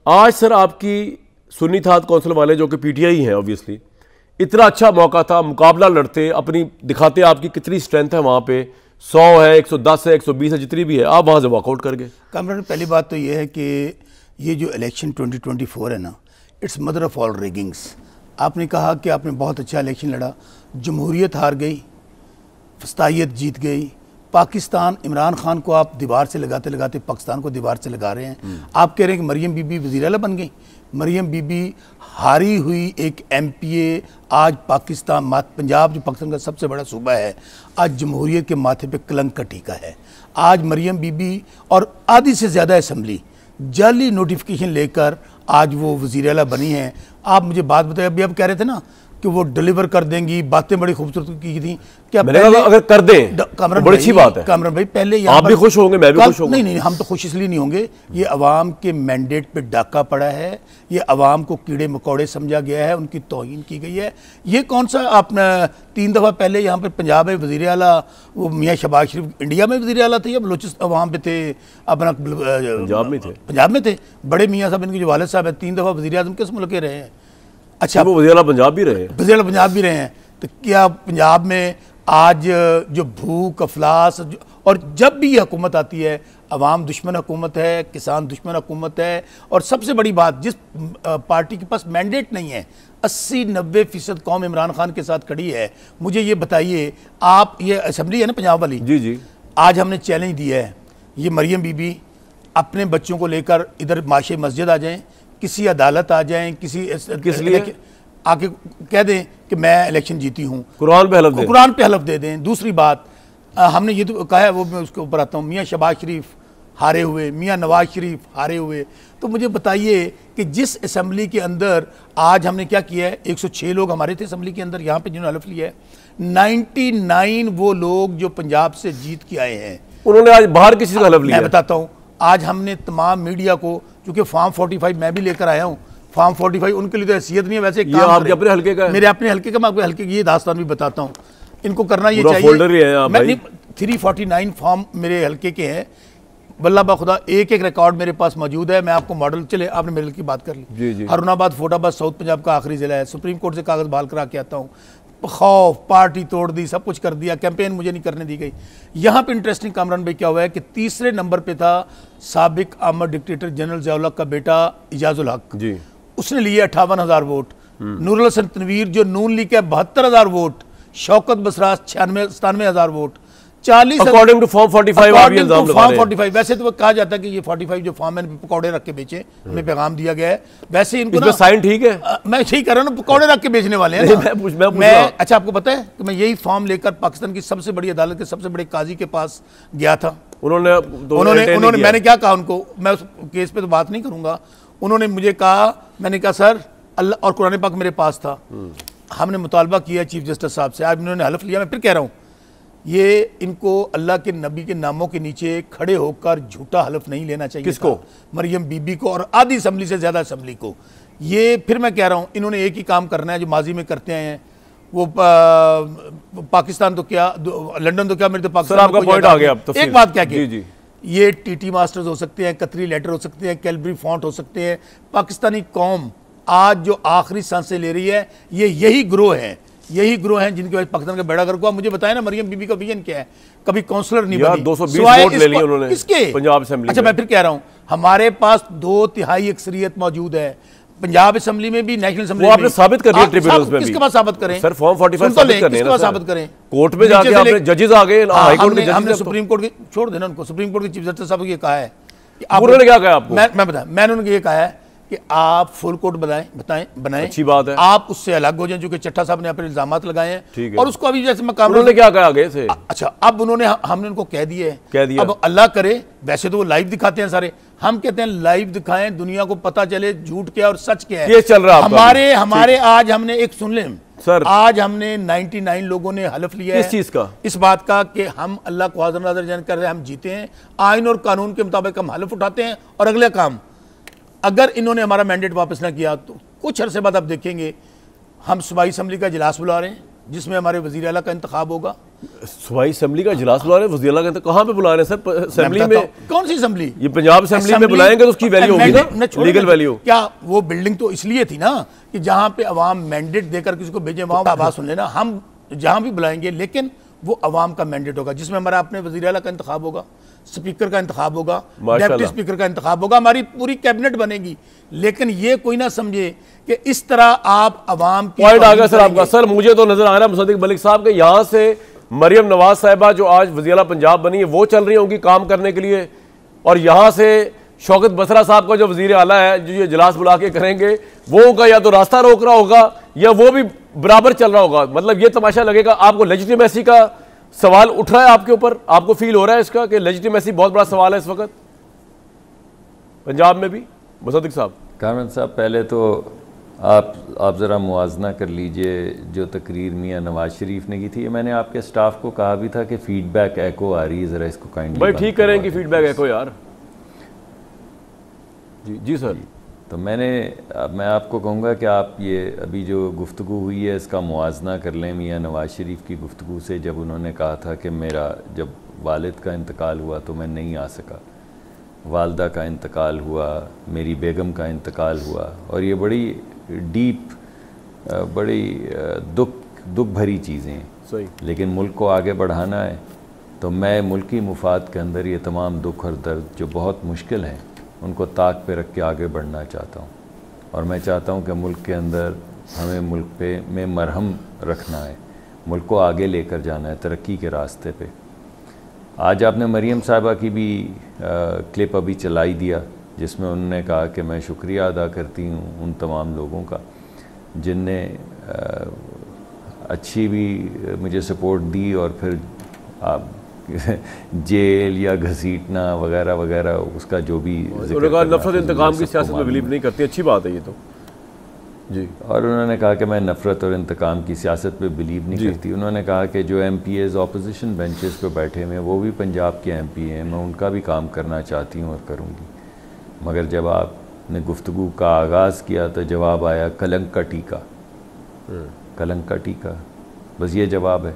आज सर आपकी सुन्नी थात कौंसिल वाले जो कि पीटीआई हैं ऑब्वियसली, इतना अच्छा मौका था, मुकाबला लड़ते, अपनी दिखाते आपकी कितनी स्ट्रेंथ है वहाँ पे, 100 है, 110 है, 120 है, जितनी भी है, आप वहाँ से वॉकआउट कर गए। कामरान, पहली बात तो ये है कि ये जो इलेक्शन 2024 है ना, इट्स मदर ऑफ ऑल रिगिंग्स। आपने कहा कि आपने बहुत अच्छा इलेक्शन लड़ा, जमहूरियत हार गई, फस्तायत जीत गई, पाकिस्तान, इमरान खान को आप दीवार से लगाते लगाते पाकिस्तान को दीवार से लगा रहे हैं। आप कह रहे हैं कि मरियम बीबी वज़ीर आला बन गई। मरियम बीबी हारी हुई एक MPA, आज पाकिस्तान, पंजाब जो पाकिस्तान का सबसे बड़ा सूबा है, आज जमहूरियत के माथे पे कलंक का टीका है। आज मरियम बीबी और आधी से ज़्यादा असम्बली जाली नोटिफिकेशन लेकर आज वो वज़ीर आला बनी है। आप मुझे बात बताइए, अभी आप कह रहे थे ना कि वो डिलीवर कर देंगी, बातें बड़ी खूबसूरत की थी, क्या मैंने कहा अगर कर दें बड़ी अच्छी बात है। कामरान भाई, पहले आप भी खुश होंगे, मैं भी खुश होंगे। नहीं, हम तो खुश इसलिए नहीं होंगे, ये अवाम के मैंडेट पे डाका पड़ा है, ये अवाम को कीड़े मकोड़े समझा गया है, उनकी तौहीन की गई है। ये कौन सा आपने 3 दफ़ा पहले यहाँ पे पंजाब में वज़ीर आला, वो मियाँ शहबाज शरीफ इंडिया में वज़ीर आला थे या बलोचिस्तान वहाँ पे थे, अपना पंजाब में थे। बड़े मियाँ साहब, इनके जो वालिद साहब हैं, 3 दफ़ा वज़ीर आज़म किस मुल्क के रहे हैं? अच्छा, वो वज़ीर आला पंजाब भी रहे, वज़ीर आला पंजाब भी रहे हैं। तो क्या पंजाब में आज जो भूख अफलास, और जब भी ये हुकूमत आती है, अवाम दुश्मन हुकूमत है, किसान दुश्मन हुकूमत है, और सबसे बड़ी बात, जिस पार्टी के पास मैंडेट नहीं है, 80-90% कौम इमरान खान के साथ खड़ी है। मुझे ये बताइए, आप, ये असम्बली है ना पंजाब वाली, जी जी, आज हमने चैलेंज दिया है, ये मरियम बीबी अपने बच्चों को लेकर इधर माशे मस्जिद आ जाएं, किसी अदालत आ जाएं, किस लिए आके कह दें कि मैं इलेक्शन जीती हूँ, कुरान पे हलफ दे दें। दूसरी बात, हमने ये तो कहा है, वो मैं उसके ऊपर आता हूँ, मियाँ शहबाज शरीफ हारे हुए, मियाँ नवाज शरीफ हारे हुए। तो मुझे बताइए कि जिस असम्बली के अंदर आज हमने क्या किया है, 106 लोग हमारे थे असम्बली के अंदर, यहाँ पे जिन्होंने हलफ लिया है, 99 वो लोग जो पंजाब से जीत के आए हैं, उन्होंने आज बाहर किसी से हलफ लिया। मैं बताता हूँ, आज हमने तमाम मीडिया को, क्योंकि फॉर्म 45 मैं भी लेकर आया हूँ, फॉर्म 45 उनके लिए तो हैसियत नहीं है, वैसे ये आपके अपने हल्के का है? मेरे अपने हल्के का, मैं आपके हल्के की ये दास्तान भी बताता हूँ। इनको करना ये चाहिए। 349 फॉर्म मेरे हल्के के हैं, वल्लाह खुदा एक एक रिकॉर्ड मेरे पास मौजूद है। मैं आपको मॉडल, चले आपने मेरे की बात कर ली, हरुणाबाद फोटाबाद साउथ पंजाब का आखिरी जिला है, सुप्रीम कोर्ट से कागज़ बहाल करा के आता हूँ, खौफ, पार्टी तोड़ दी, सब कुछ कर दिया, कैंपेन मुझे नहीं करने दी गई। यहाँ पे इंटरेस्टिंग कामरान भाई क्या हुआ है कि तीसरे नंबर पे था साबिक अमर डिक्टेटर जनरल ज़िया-उल-हक का बेटा इजाजुल हक जी, उसने लिए 58,000 वोट। नूरुल हसन तनवीर जो नून लीग के 72,000 votes, Shaukat Basraj 97,000 votes, 40 according to form 45। वैसे तो कहा जाता है कि ये 45 जो फॉर्म है पकौड़े रख के बेचे, हमें पैगाम दिया गया है। वैसे इनको ना साइन ठीक है, मैं ठीक कर रहा हूँ, पकौड़े रख के बेचने वाले हैं। मैं अच्छा, आपको पता है कि मैं यही फॉर्म लेकर पाकिस्तान की सबसे बड़ी अदालत के सबसे बड़े काजी के पास गया था। उन्होंने मैंने क्या कहा उनको, मैं उस केस पे तो बात नहीं करूंगा, उन्होंने मुझे कहा, मैंने कहा सर अल्लाह और कुरान पाक मेरे पास था, हमने मुतालबा किया चीफ जस्टिस साहब से, आज इन्होंने हलफ लिया। मैं फिर कह रहा हूँ, ये इनको अल्लाह के नबी के नामों के नीचे खड़े होकर झूठा हलफ नहीं लेना चाहिए। किसको? मरियम बीबी को और आधी असम्बली से ज़्यादा असम्बली को। ये फिर मैं कह रहा हूँ, इन्होंने एक ही काम करना है जो माजी में करते आए हैं, वो पाकिस्तान तो क्या, लंदन तो क्या, मेरे तो पाकिस्तान आपका पॉइंट आ गया। तो एक बात क्या की, ये TT मास्टर्स हो सकते हैं, कतरी लेटर हो सकते हैं, कैलबरी फॉन्ट हो सकते हैं, पाकिस्तानी कौम आज जो आखिरी सांसें ले रही है, ये यही ग्रोह है, यही ग्रोह हैं जिनकी वजह से पाकिस्तान का बेड़ा गर्क हुआ। मुझे बताया ना मरियम बीबी का विजन क्या है, कभी काउंसलर नहीं बनी, 220 वोट ले लिए उन्होंने किसके, पंजाब असेंबली। अच्छा, मैं फिर कह रहा हूं, हमारे पास 2/3 अक्सरियत मौजूद है पंजाब असेंबली में भी, नेशनल असेंबली में। आपने साबित कर दिया ट्रिब्यूनल्स में भी। किसके पास साबित करें सर? फॉर्म 45 साबित करने हैं, साबित करें कोर्ट में जाके, आपने जजेस आ गए, हाई कोर्ट के जजेस, हमने सुप्रीम कोर्ट के, छोड़ देना उनको, सुप्रीम कोर्ट के चीफ जस्टिस साहब को ये कहा है, उन्होंने क्या कहा आपको? मैं बताया, मैंने उनको ये कहा है कि आप फुल कोर्ट बनाएं, अच्छी बात है, आप उससे अलग हो जाएं, जो कि चट्टा साहब ने अपने इल्जामात लगाए हैं, और उसको अभी जैसे मकाम, उन्होंने क्या कहा आगे से? अच्छा, अब हमने उनको कह दिया है, अब अल्लाह करे, वैसे तो वो लाइव दिखाते हैं सारे, हम कहते हैं लाइव दिखाएं, दुनिया को पता चले झूठ क्या और सच क्या है। ये चल रहा है हमारे आज हमने एक सुन लें सर, आज हमने 99 लोगों ने हलफ लिया है, इस चीज का, इस बात का कि हम अल्लाह को हाज़िर नाज़िर जान कर रहे हैं, हम जीते हैं, आइन और कानून के मुताबिक हम हलफ उठाते हैं, और अगले काम, अगर इन्होंने हमारा मैंडेट वापस ना किया तो कुछ अरसे बाद आप देखेंगे हम सूबाई असम्बली का इजलास बुला रहे हैं, जिसमें हमारे वज़ीर आला का इंतखाब होगा, सूबाई असेंबली का इजलास बुला रहे हैं वज़ीर आला, कहाँ पे बुला रहे हैं सर? असेंबली में? कौन सी असेंबली? ये पंजाब असेंबली में बुलाएंगे तो उसकी वैल्यू होगी ना, लीगल वैल्यू। क्या वो बिल्डिंग तो इसलिए थी ना कि जहाँ पे अवाम मैंडेट देकर किसी को भेजे, वहाँ आवाज़ सुन लेना। हम जहाँ भी बुलाएंगे लेकिन वो अवाम का मैंडेट होगा, जिसमें हमारा अपने वज़ीर आला का इंतखाब होगा, स्पीकर का इंतखाब होगा, डिप्टी स्पीकर का इंतखाब होगा, हमारी पूरी कैबिनेट बनेगी। लेकिन ये कोई ना समझे कि इस तरह आप अवाम की पॉइंट आ गया सर आपका। सर मुझे तो नजर आ रहा है मुसद्दिक मलिक साहब के यहाँ से मरियम नवाज साहिबा जो आज वज़ीर आला पंजाब बनी है वो चल रही होंगी काम करने के लिए, और यहाँ से शौकत बसरा साहब का जो वज़ीर आला है जो ये इजलास बुला के करेंगे वो उनका या तो रास्ता रोक रहा होगा या वो भी बराबर चल रहा होगा। मतलब ये तमाशा लगेगा। आपको लेजिटिमेसी का सवाल उठ रहा है आपके ऊपर? आपको फील हो रहा है इसका कि लेजिटिमेसी बहुत बड़ा सवाल है इस वक्त पंजाब में भी? मुसद्दिक साहब। कामरान साहब, पहले तो आप ज़रा मुआजना कर लीजिए जो तकरीर मियाँ नवाज शरीफ ने की थी। मैंने आपके स्टाफ को कहा भी था कि फीडबैक एको आ रही है, ज़रा इसको काइंडली भाई ठीक करें कि फीडबैक एको यार। जी सर। तो मैं आपको कहूँगा कि आप ये अभी जो गुफ्तगू हुई है इसका मुआजना कर लें मियाँ नवाज शरीफ की गुफ्तगू से, जब उन्होंने कहा था कि मेरा जब वालिद का इंतकाल हुआ तो मैं नहीं आ सका, वालदा का इंतकाल हुआ, मेरी बेगम का इंतकाल हुआ, और ये बड़ी डीप बड़ी दुख भरी चीज़ें हैं। सही। लेकिन मुल्क को आगे बढ़ाना है तो मैं मुल्की मुफाद के अंदर ये तमाम दुख और दर्द जो बहुत मुश्किल हैं उनको ताक पे रख के आगे बढ़ना चाहता हूँ। और मैं चाहता हूँ कि मुल्क के अंदर हमें मुल्क में मरहम रखना है, मुल्क को आगे लेकर जाना है तरक्की के रास्ते पे। आज आपने मरियम साहिबा की भी क्लिप अभी चलाई दिया जिसमें उन्होंने कहा कि मैं शुक्रिया अदा करती हूँ उन तमाम लोगों का जिनने अच्छी भी मुझे सपोर्ट दी और फिर आप जेल या घसीटना वगैरह वगैरह उसका जो भी नफरत इंतकाम की सियासत में बिलीव नहीं करती। अच्छी बात है ये तो जी। और उन्होंने कहा कि मैं नफ़रत और इंतकाम की सियासत पे बिलीव नहीं करती। उन्होंने कहा कि जो MPs अपोजिशन बेंचेस पे बैठे हुए हैं वो भी पंजाब के MP हैं, मैं उनका भी काम करना चाहती हूँ और करूँगी। मगर जब आपने गुफ्तगू का आगाज़ किया तो जवाब आया कलंक का टीका, कलंक का टीका, बस ये जवाब है।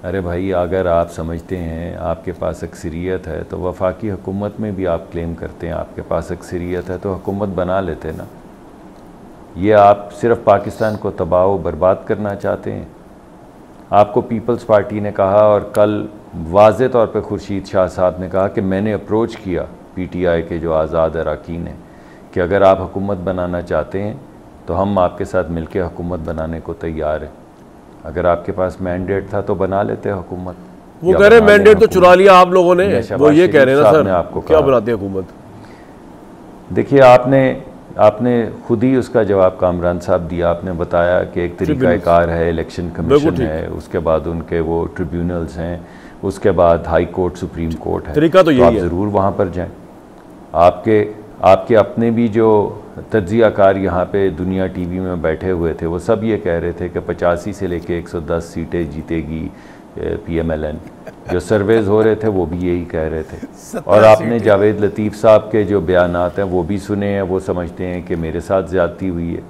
अरे भाई, अगर आप समझते हैं आपके पास अक्सरियत है तो वफाकी हुकूमत में भी आप क्लेम करते हैं आपके पास अक्सरियत है तो हुकूमत बना लेते ना। ये आप सिर्फ पाकिस्तान को तबाह व बर्बाद करना चाहते हैं। आपको पीपल्स पार्टी ने कहा और कल वाज़े तौर पे खुर्शीद शाह साहब ने कहा कि मैंने अप्रोच किया PTI के जो आज़ाद अरकान हैं कि अगर आप हुकूमत बनाना चाहते हैं तो हम आपके साथ मिलकर हुकूमत बनाने को तैयार हैं। अगर आपके पास मैंडेट था तो बना लेते हुकूमत। वो कह रहे मैंडेट तो चुरा लिया आप लोगों ने, वो ये कह रहे हैं ना सर आपको क्या बनाते हुकूमत। देखिए, आपने खुद ही उसका जवाब कामरान साहब दिया। आपने बताया कि एक तरीक़ाकार है, इलेक्शन कमीशन है, उसके बाद उनके वो ट्रिब्यूनल्स हैं, उसके बाद हाई कोर्ट सुप्रीम कोर्ट है। तरीका तो यही आप ज़रूर वहाँ पर जाएँ। आपके अपने भी जो तज्ज़ियाकार यहाँ पे दुनिया TV में बैठे हुए थे वो सब ये कह रहे थे कि 85 से लेके 110 सीटें जीतेगी PMLN। जो सर्वेज हो रहे थे वो भी यही कह रहे थे। और आपने जावेद लतीफ़ साहब के जो बयानात हैं वो भी सुने हैं। वो समझते हैं कि मेरे साथ ज़्यादती हुई है।